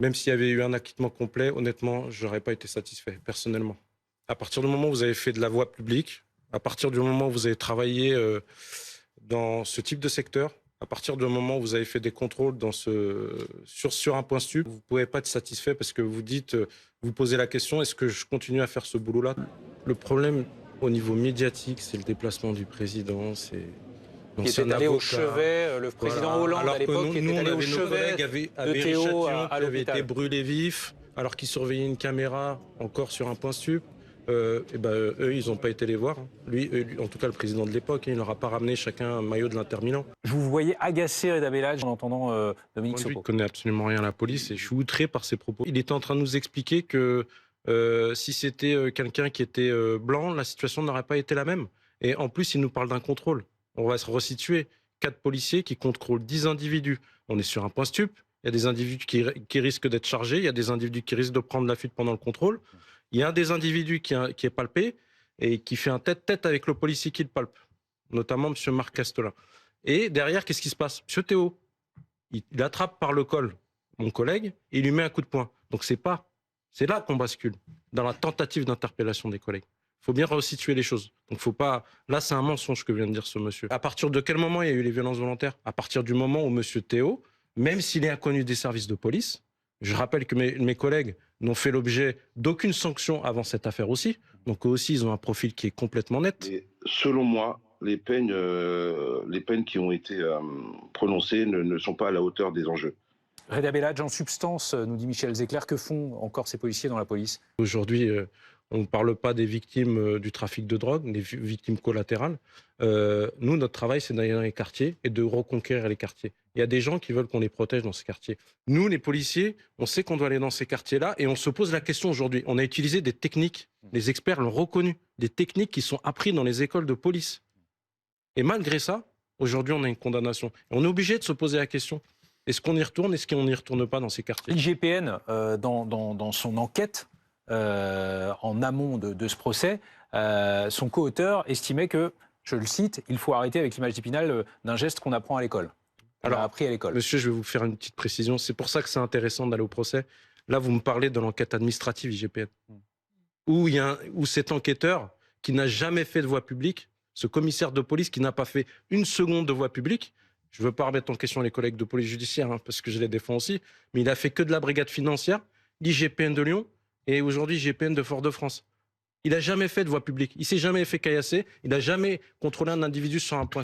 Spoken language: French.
Même s'il y avait eu un acquittement complet, honnêtement, je n'aurais pas été satisfait, personnellement. À partir du moment où vous avez fait de la voie publique, à partir du moment où vous avez travaillé dans ce type de secteur, à partir du moment où vous avez fait des contrôles sur un point stup, vous ne pouvez pas être satisfait parce que vous dites, vous posez la question, est-ce que je continue à faire ce boulot-là? Le problème au niveau médiatique, c'est le déplacement du président, c'est Qui l'ancien était allé au avocat. chevet, le président Voilà. Hollande Alors à que l'époque, qui nous, était on allé au avait nos chevet collègues, de avaient Théo Châtillon à qui avait été l'hôpital. brûlé vif, alors qu'ils surveillaient une caméra encore sur un point stup. Eux, ils n'ont pas été les voir. Hein. Lui, en tout cas, le président de l'époque, il leur a pas ramené chacun un maillot de l'Inter Milan. Vous voyez agacé Reda Bellage en entendant Dominique Moi, lui, il Sopot. connaît absolument rien à la police et je suis outré par ses propos. Il était en train de nous expliquer que si c'était quelqu'un qui était blanc, la situation n'aurait pas été la même. Et en plus, il nous parle d'un contrôle. On va se resituer. 4 policiers qui contrôlent 10 individus. On est sur un point stup. Il y a des individus qui risquent d'être chargés. Il y a des individus qui risquent de prendre la fuite pendant le contrôle. Il y a un des individus qui est palpé et qui fait un tête-tête avec le policier qui le palpe, notamment M. Marc Castellin. Et derrière, qu'est-ce qui se passe? M. Théo, il attrape par le col mon collègue et il lui met un coup de poing. Donc c'est là qu'on bascule, dans la tentative d'interpellation des collègues. Il faut bien resituer les choses. Donc faut pas. Là, c'est un mensonge que vient de dire ce monsieur. À partir de quel moment il y a eu les violences volontaires? À partir du moment où monsieur Théo, même s'il est inconnu des services de police, je rappelle que mes collègues n'ont fait l'objet d'aucune sanction avant cette affaire aussi. Donc eux aussi, ils ont un profil qui est complètement net. Et selon moi, les peines qui ont été prononcées ne sont pas à la hauteur des enjeux. Reda Bellage, en substance, nous dit Michel Zecler, que font encore ces policiers dans la police? Aujourd'hui, on ne parle pas des victimes du trafic de drogue, des victimes collatérales. Nous, notre travail, c'est d'aller dans les quartiers et de reconquérir les quartiers. Il y a des gens qui veulent qu'on les protège dans ces quartiers. Nous, les policiers, on sait qu'on doit aller dans ces quartiers-là et on se pose la question aujourd'hui. On a utilisé des techniques, les experts l'ont reconnu, des techniques qui sont apprises dans les écoles de police. Et malgré ça, aujourd'hui, on a une condamnation. Et on est obligé de se poser la question. Est-ce qu'on y retourne? Est-ce qu'on n'y retourne pas dans ces quartiers? L'IGPN, dans son enquête en amont de ce procès, son co-auteur estimait que, je le cite, il faut arrêter avec l'image d'Épinal d'un geste qu'on apprend à l'école. Alors, appris à l'école. Monsieur, je vais vous faire une petite précision. C'est pour ça que c'est intéressant d'aller au procès. Là, vous me parlez de l'enquête administrative IGPN, où cet enquêteur qui n'a jamais fait de voie publique, ce commissaire de police qui n'a pas fait une seconde de voie publique, je ne veux pas remettre en question les collègues de police judiciaire, parce que je les défends aussi, mais il a fait que de la brigade financière, l'IGPN de Lyon et aujourd'hui IGPN de Fort-de-France. Il n'a jamais fait de voie publique. Il ne s'est jamais fait caillasser. Il n'a jamais contrôlé un individu sur un point.